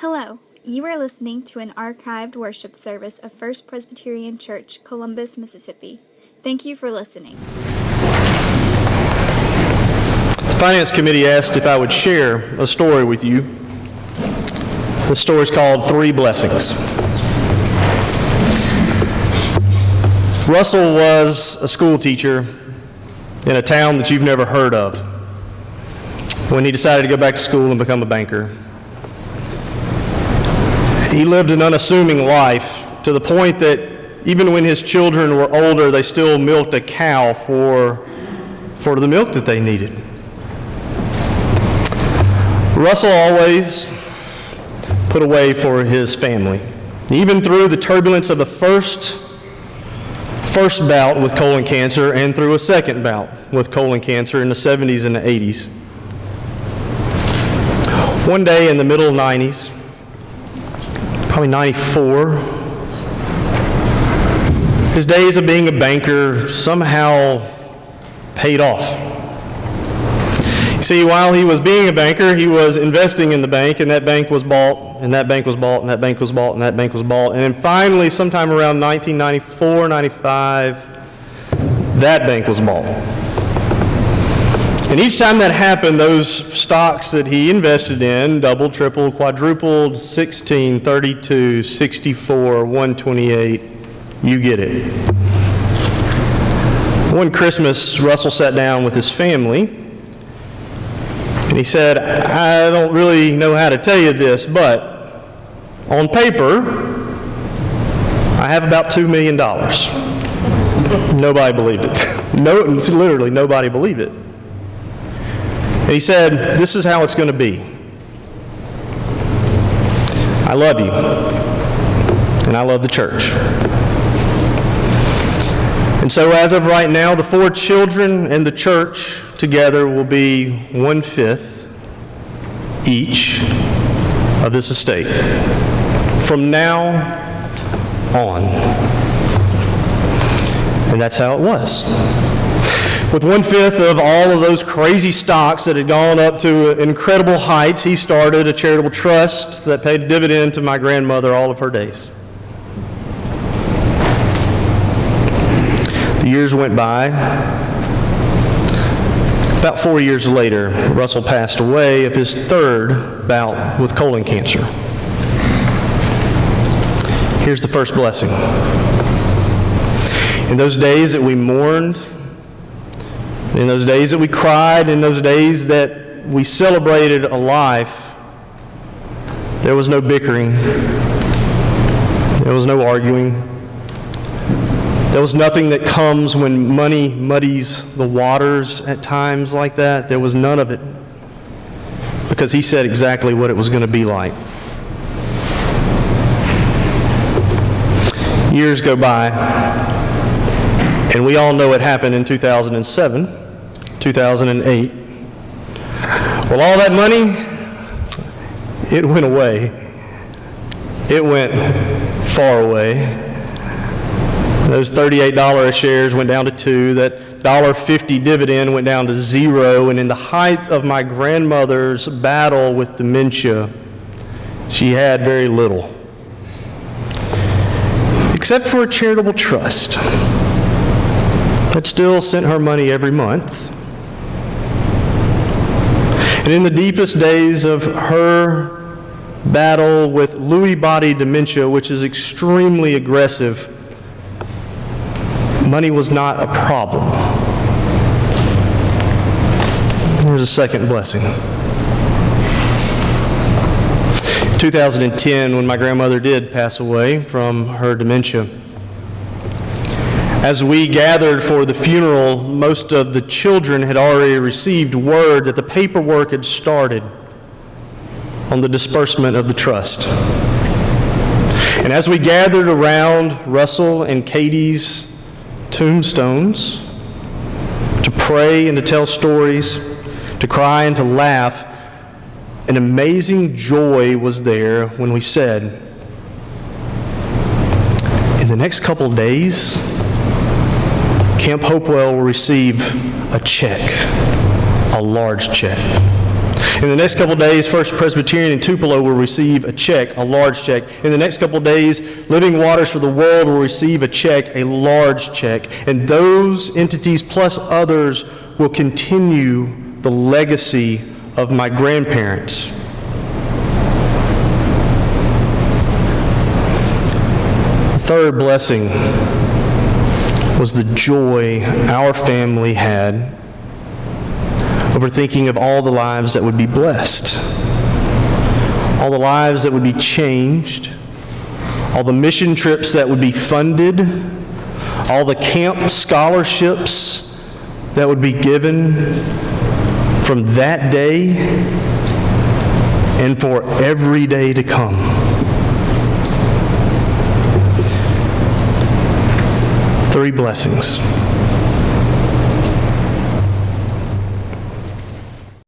Hello, you are listening to an archived worship service of First Presbyterian Church, Columbus, Mississippi. Thank you for listening. The Finance Committee asked if I would share a story with you. The story is called 3 Blessings. Russell was a school teacher in a town that you've never heard of when he decided to go back to school and become a banker. He lived an unassuming life to the point that even when his children were older, they still milked a cow for the milk that they needed. Russell always put away for his family, even through the turbulence of the first bout with colon cancer and through a second bout with colon cancer in the 70s and the 80s. One day in the middle 90s, probably 94, his days of being a banker somehow paid off. You see, while he was being a banker, he was investing in the bank, and that bank was bought, and that bank was bought, and that bank was bought, and that bank was bought. And then finally, sometime around 1994, 95, that bank was bought. And each time that happened, those stocks that he invested in doubled, tripled, quadrupled, 16, 32, 64, 128, you get it. One Christmas, Russell sat down with his family, and he said, I don't really know how to tell you this, but on paper, I have about $2 million. Nobody believed it. No, literally nobody believed it. And he said, this is how it's going to be. I love you, and I love the church. And so as of right now, the 4 children and the church together will be 1/5 each of this estate from now on. And that's how it was. With 1/5 of all of those crazy stocks that had gone up to incredible heights, he started a charitable trust that paid a dividend to my grandmother all of her days. The years went by. About 4 years later, Russell passed away of his 3rd bout with colon cancer. Here's the first blessing. In those days that we mourned, in those days that we cried, in those days that we celebrated a life, there was no bickering. There was no arguing. There was nothing that comes when money muddies the waters at times like that. There was none of it, because he said exactly what it was going to be like. Years go by, and we all know what happened in 2007, 2008. Well, all that money, it went away. It went far away. Those $38 shares went down to $2. That $1.50 dividend went down to $0. And in the height of my grandmother's battle with dementia, she had very little, except for a charitable trust that still sent her money every month. And in the deepest days of her battle with Lewy body dementia, which is extremely aggressive, money was not a problem. Here's a second blessing. In 2010, when my grandmother did pass away from her dementia, as we gathered for the funeral, most of the children had already received word that the paperwork had started on the disbursement of the trust. And as we gathered around Russell and Katie's tombstones to pray and to tell stories, to cry and to laugh, an amazing joy was there when we said, in the next couple of days, Camp Hopewell will receive a check, a large check, In the next couple of days, First Presbyterian in Tupelo will receive a check, a large check. In the next couple of days, Living Waters for the World will receive a check, a large check. And those entities plus others will continue the legacy of my grandparents. The third blessing was the joy our family had over thinking of all the lives that would be blessed, all the lives that would be changed, all the mission trips that would be funded, all the camp scholarships that would be given from that day and for every day to come. Three blessings.